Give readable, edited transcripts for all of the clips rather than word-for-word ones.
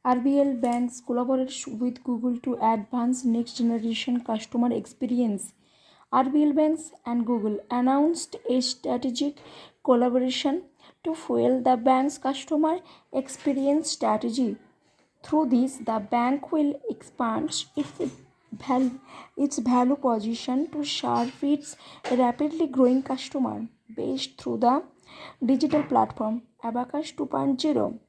RBL Banks collaborates with Google to advance next generation customer experience. RBL Banks and Google announced a strategic collaboration to fuel the bank's customer experience strategy. Through this, the bank will expand its value position to serve its rapidly growing customer base through the digital platform Abacus 2.0.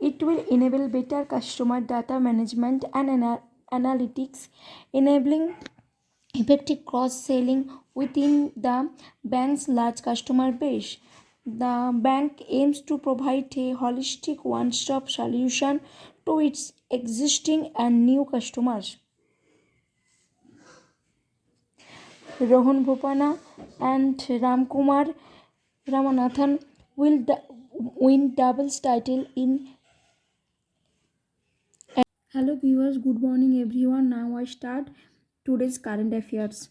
It will enable better customer data management and analytics, enabling effective cross-selling within the bank's large customer base. The bank aims to provide a holistic one-stop solution to its existing and new customers. Rohan Bhopana and Ramkumar Ramanathan will win doubles title in. Hello viewers, good morning everyone. Now I start today's current affairs.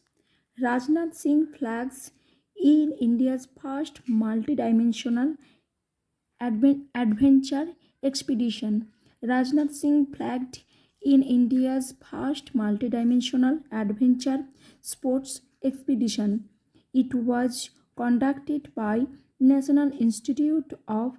Rajnath Singh flags in India's first multi-dimensional adventure expedition. Rajnath Singh flagged in India's first multi-dimensional adventure sports expedition. It was conducted by National Institute of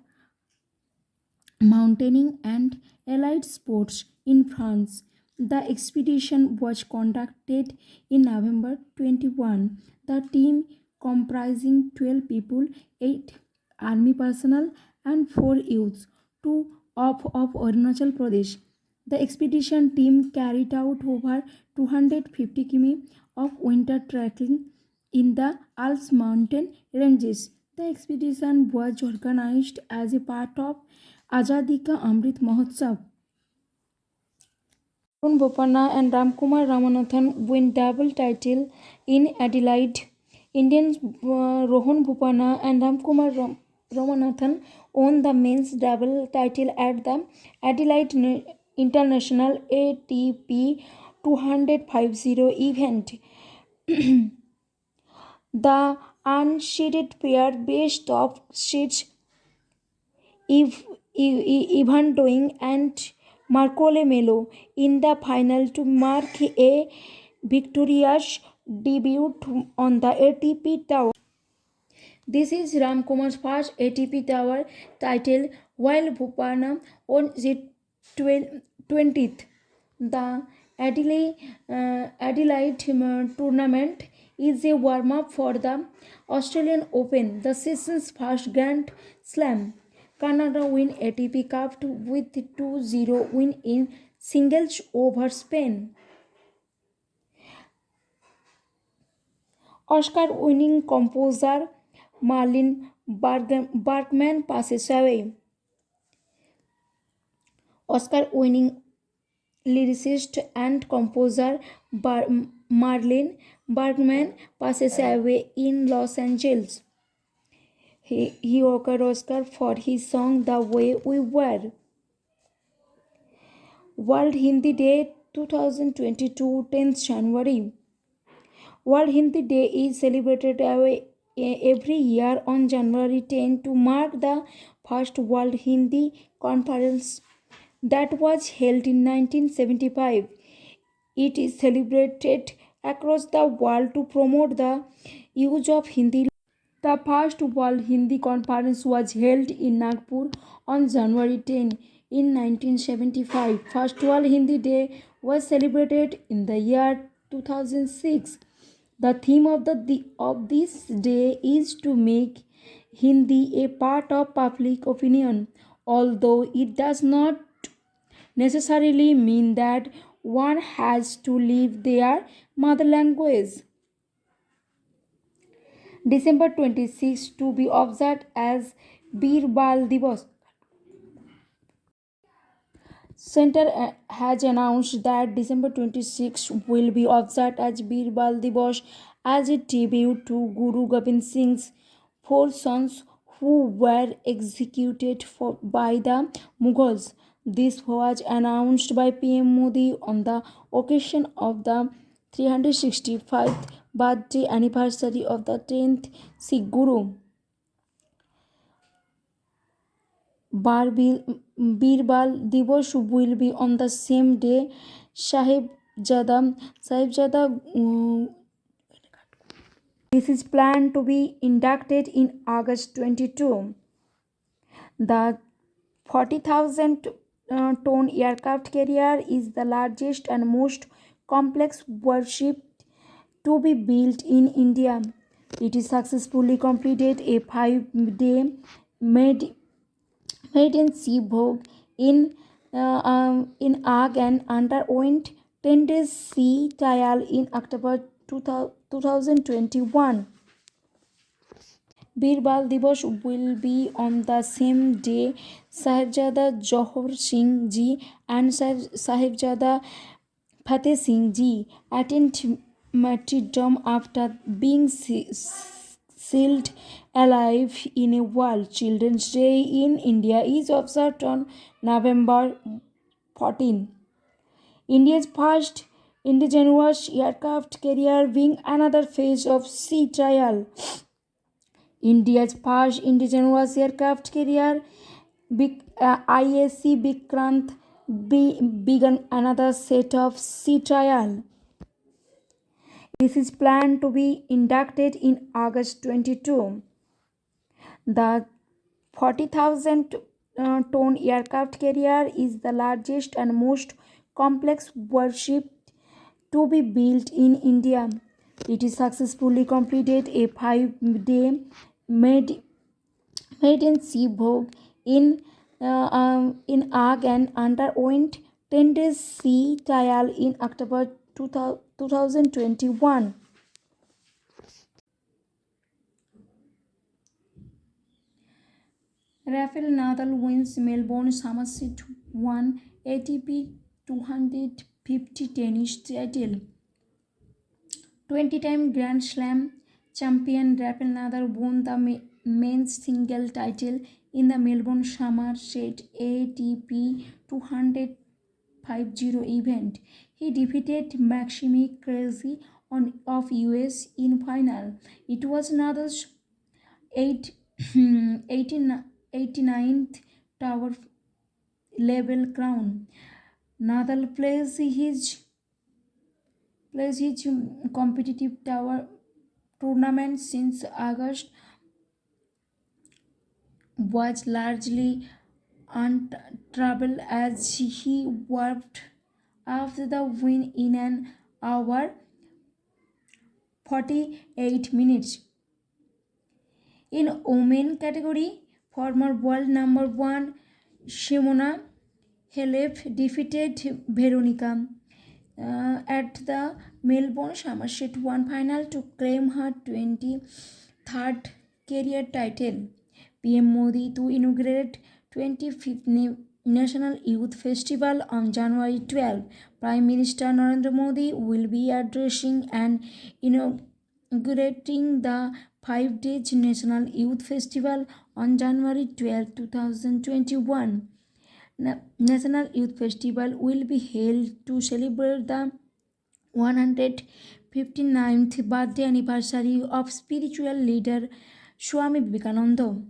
Mountaineering and Allied Sports in France. The expedition was conducted in November 21. The team, comprising 12 people, 8 army personnel, and 4 youths, of Arunachal Pradesh. The expedition team carried out over 250 km of winter trekking in the Alps mountain ranges. The expedition was organized as a part of Azadi Ka Amrit Mahotsav. Arun Bopanna and Ramkumar Ramanathan win double title in Adelaide. Indians Rohan Bopanna and Ramanathan won the men's double title at the Adelaide International ATP 250 event. The unseeded pair best of seeds Ivan Doing and Marcole Melo in the final to mark a victorious debut on the ATP Tour. This is Ramkumar's first ATP Tour title, while Bhupana won its 20th. The Adelaide tournament is a warm-up for the Australian Open, the season's first Grand Slam. Canada win ATP Cup with 2-0 win in singles over Spain. Oscar-winning composer Marlene Bergman passes away. Oscar-winning lyricist and composer Marlene Bergman passes away in Los Angeles. He won an Oscar for his song The Way We Were. World Hindi Day 2022, 10th January. World Hindi Day is celebrated every year on January 10 to mark the first World Hindi Conference that was held in 1975. It is celebrated across the world to promote the use of Hindi. The first World Hindi Conference was held in Nagpur on January 10 in 1975. First World Hindi Day was celebrated in the year 2006. The theme of this day is to make Hindi a part of public opinion, although it does not necessarily mean that one has to leave their mother language. December 26 to be observed as Bir Bal Divas. Center has announced that December 26 will be observed as Bir Bal Divas as a tribute to Guru Gobind Singh's 4 sons who were executed by the Mughals. This was announced by PM Modi on the occasion of the 365th birthday anniversary of the 10th Sikh Guru. Birbal Divas will be on the same day. Sahibzada. This is planned to be inducted in August 22. The 40,000 ton aircraft carrier is the largest and most complex warship to be built in India. It is successfully completed a 5-day maiden sea voyage in Arg and underwent 10 days sea trial in October 2021. Birbal Divas will be on the same day. Sahibzada Johar Singh Ji and Sahibzada Fateh Singh Ji attained martyrdom after being sealed alive in a world. Children's Day in India is observed on November 14. India's first indigenous aircraft carrier being another phase of sea trial. India's first indigenous aircraft carrier, IAC Vikrant, began another set of sea trial. This is planned to be inducted in August 22. The 40,000 ton aircraft carrier is the largest and most complex warship to be built in India. It is successfully completed a 5-day maiden sea voyage in Arg and underwent 10 days sea trial in October 2021. Rafael Nadal wins Melbourne Somerset 1 ATP 250 tennis title. 20-time Grand Slam champion Rafael Nadal won the men's single title in the Melbourne Somerset ATP 250 event. He defeated Maxime Cressy of US in final. It was Nadal's 89th tower level crown. Nadal plays his competitive tower tournament since August was largely untroubled as he warped after the win in an hour 48 minutes. In women category, former world number 1 Simona Halep defeated Veronica at the Melbourne Somerset 1 final to claim her 23rd career title. PM Modi to inaugurate 25th National Youth Festival on January 12. Prime Minister Narendra Modi will be addressing and inaugurating the 5-day National Youth Festival on January 12, 2021. National Youth Festival will be held to celebrate the 159th birthday anniversary of spiritual leader Swami Vivekananda.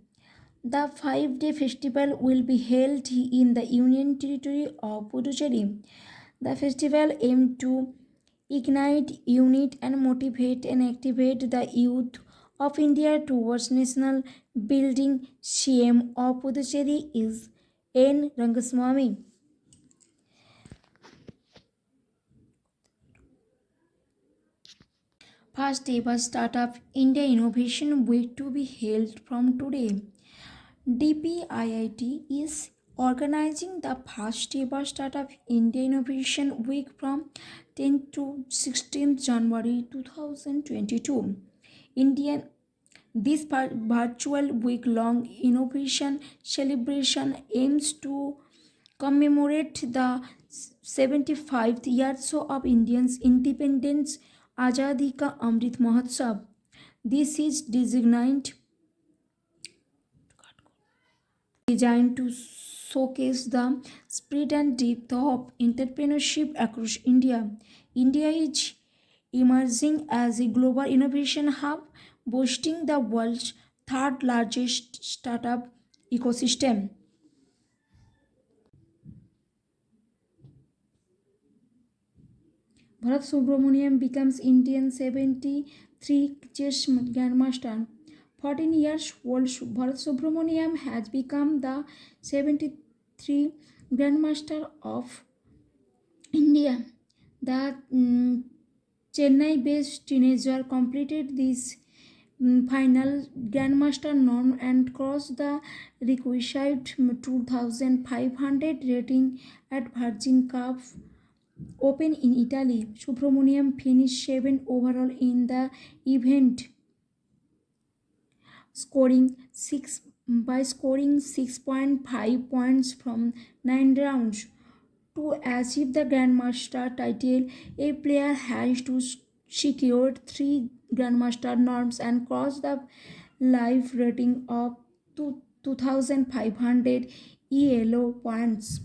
The 5-day festival will be held in the Union Territory of Puducherry. The festival aims to ignite, unite and motivate and activate the youth of India towards national building. CM of Puducherry is N. Rangaswamy. First ever Startup India Innovation Week to be held from today. DPIIT is organizing the first ever Startup India Innovation Week from 10 to 16 January 2022. This virtual week-long innovation celebration aims to commemorate the 75th years of India's independence, Azadi Ka Amrit Mahotsav. This is designed to showcase the spirit and depth of entrepreneurship across India. India is emerging as a global innovation hub, boasting the world's third largest startup ecosystem. Bharat Subramaniam becomes Indian 73 chess grandmaster. 14 years old Bharat Subramaniam has become the 73 grandmaster of India. The Chennai-based teenager completed this final grandmaster norm and crossed the requisite 2500 rating at Virgin Cup Open in Italy. Subramaniam finished 7th overall in the event, scoring 6.5 points from 9 rounds. To achieve the Grandmaster title, a player has to secure 3 Grandmaster norms and cross the live rating of 2500 ELO points.